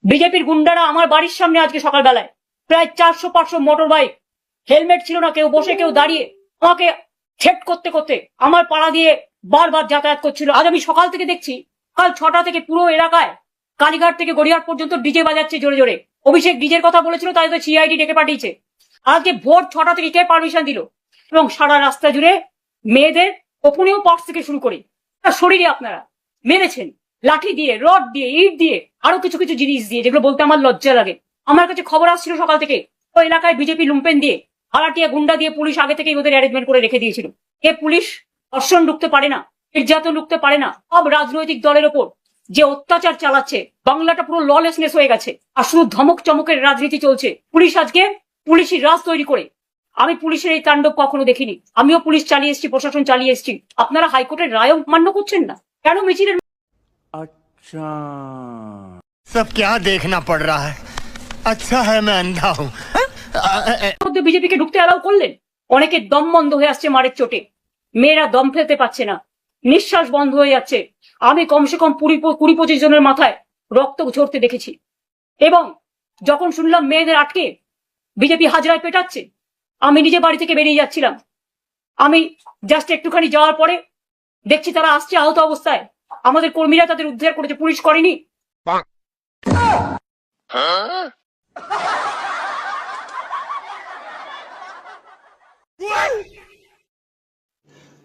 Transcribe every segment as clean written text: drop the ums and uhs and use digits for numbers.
বিজেপির গুন্ডারা আমার বাড়ির সামনে আজকে সকালবেলায় প্রায় 400-500 মোটর বাইক, হেলমেট ছিল না, কেউ বসে কেউ দাঁড়িয়ে আমাকে থ্রেট করতে করতে আমার পাড়া দিয়ে বারবার যাতায়াত করছিল। আজ আমি সকাল থেকে দেখছি, কাল 6টা থেকে পুরো এলাকায় কালীঘাট থেকে গড়িয়াহাট পর্যন্ত ডিজে বাজাচ্ছে জোরে জোরে। অভিষেক ডিজের কথা বলেছিল, তাই তো সিআইডি ডেকে পাঠিয়েছে। আজকে ভোর 6টা থেকে কে পারমিশন দিল? এবং সারা রাস্তা জুড়ে মেয়েদের ওপনেও পার্টস থেকে শুরু করে শরীরে আপনারা মেরেছেন, লাঠি দিয়ে, রড দিয়ে, ইট দিয়ে, আরো কিছু কিছু জিনিস দিয়ে, যেগুলো বলতে আমার লজ্জা লাগে। আমার কাছে খবর আসছিল সকাল থেকে, ওই এলাকায় বিজেপি লুম্পেন দিয়ে, হারাটিয়া গুন্ডা দিয়ে পুলিশ আগে থেকেই ওদের অ্যারেঞ্জমেন্ট করে রেখে দিয়েছিল। এ পুলিশ ধর্ষণ রুখতে পারে না, নির্যাতন রুখতে পারে না। সব রাজনৈতিক দলের ওপর যে অত্যাচার চালাচ্ছে, বাংলাটা পুরো ললেসনেস হয়ে গেছে, আর শুধু ধমক চমকের রাজনীতি চলছে। পুলিশ আজকে পুলিশি রাজ তৈরি করে, আমি পুলিশের এই তাণ্ডব কখনো দেখিনি। আমিও পুলিশ চালিয়ে এসেছি, প্রশাসন চালিয়ে এসেছি। আপনারা হাইকোর্টের রায়ও মান্য করছেন না কেন? মিছিলের अच्छा सब क्या देखना पड़ रहा है। अच्छा है मैं अंधा हूँ। মধ্যে বিজেপিকে ঢুকতে অ্যালাউ করলেন। অনেকের দম বন্ধ হয়ে আসছে মারের চোটে, মেয়েরা দম ফেলতে পারছে না, নিঃশ্বাস বন্ধ হয়ে যাচ্ছে। আমি কমসে কম 20-25 জনের মাথায় রক্ত ঝরতে দেখেছি। এবং যখন শুনলাম মেয়েদের আটকে বিজেপি হাজরায় পেটাচ্ছে, আমি নিজে বাড়ি থেকে বেরিয়ে যাচ্ছিলাম। আমি জাস্ট একটুখানি যাওয়ার পরে দেখছি তারা আসছে আহত অবস্থায়। আমাদের কর্মীরা তাদের উদ্ধার করেছে, পুলিশ করেনি।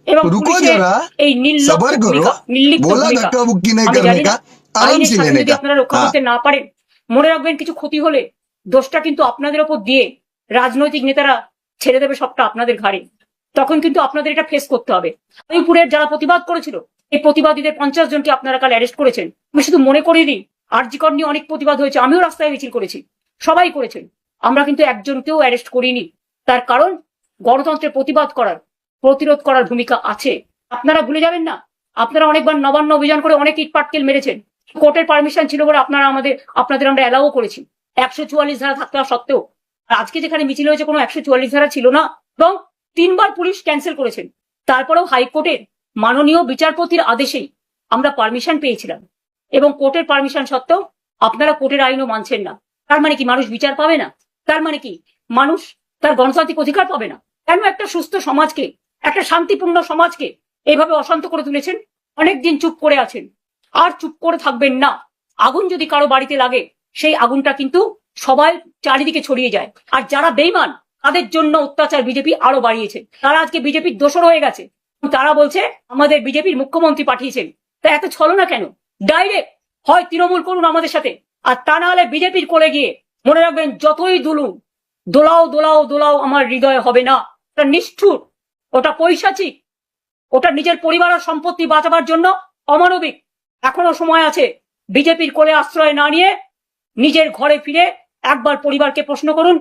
এবং रुको পুলিশের जरा, এই सबर करो। बोला धक्का बुक्की नहीं करने का, आराम से लेने যদি का। আপনারা রক্ষা করতে না পারেন, মনে রাখবেন কিছু ক্ষতি হলে দোষটা কিন্তু আপনাদের ওপর দিয়ে রাজনৈতিক নেতারা ছেড়ে দেবে সবটা আপনাদের ঘাড়ে। তখন কিন্তু আপনাদের এটা ফেস করতে হবে। আলিপুরের যারা প্রতিবাদ করেছিল, এই প্রতিবাদীদের 50 জনকে আপনারা কাল অ্যারেস্ট করেছেন। আমি শুধু মনে করিনি, আরজিকর নিয়ে অনেক প্রতিবাদ হয়েছে, আমিও রাস্তায় মিছিল করেছি, সবাই করেছেন। আমরা কিন্তু একজনকেও অ্যারেস্ট করিনি। তার কারণ গণতন্ত্রের প্রতিবাদ করার, প্রতিরোধ করার ভূমিকা আছে। আপনারা ভুলে যাবেন না, আপনারা অনেকবার নবান্ন অভিযান করে অনেক ইট পাটকেল মেরেছেন। কোর্টের পারমিশন ছিল বলে আপনাদের আমরা অ্যালাও করেছি, 144 ধারা থাকা সত্ত্বেও। আর আজকে যেখানে মিছিল হয়েছে কোনো 144 ধারা ছিল না, এবং 3বার পুলিশ ক্যান্সেল করেছেন। তারপরেও হাইকোর্টের মাননীয় বিচারপতির আদেশেই আমরা পারমিশন পেয়েছিলাম, এবং কোর্টের পারমিশন সত্ত্বেও আপনারা কোর্টের আইনও মানছেন না। তার মানে কি মানুষ বিচার পাবে না? তার মানে কি মানুষ তার গণতান্ত্রিক অধিকার পাবে না? কেন একটা সুস্থ সমাজকে, একটা শান্তিপূর্ণ সমাজকে এইভাবে অশান্ত করে তুলেছেন? অনেকদিন চুপ করে আছেন, আর চুপ করে থাকবেন না। আগুন যদি কারো বাড়িতে লাগে, সেই আগুনটা কিন্তু সবাই চারিদিকে ছড়িয়ে যায়। আর যারা বেঈমান, তাদের জন্য অত্যাচার বিজেপি আরো বাড়িয়েছে। তারা আজকে বিজেপির দোসর হয়ে গেছে। তারা বলছে আমাদের বিজেপির মুখ্যমন্ত্রী পাঠিয়েছেন। তা এত ছলনা কেন? ডাইরেক্ট হয় তৃণমূল করুন আমাদের সাথে, আর তা না হলে বিজেপির কোলে গিয়ে মনে রাখবেন যতই দুলুন, দোলাও দোলাও দোলাও আমার হৃদয় হবে না। ওটা নিষ্ঠুর, ওটা পৈশাচিক, ওটা নিজের পরিবার আর সম্পত্তি বাঁচাবার জন্য অমানবিক। এখনো সময় আছে। বিজেপির কোলে আশ্রয় না নিয়ে নিজের ঘরে ফিরে একবার পরিবারকে প্রশ্ন করুন,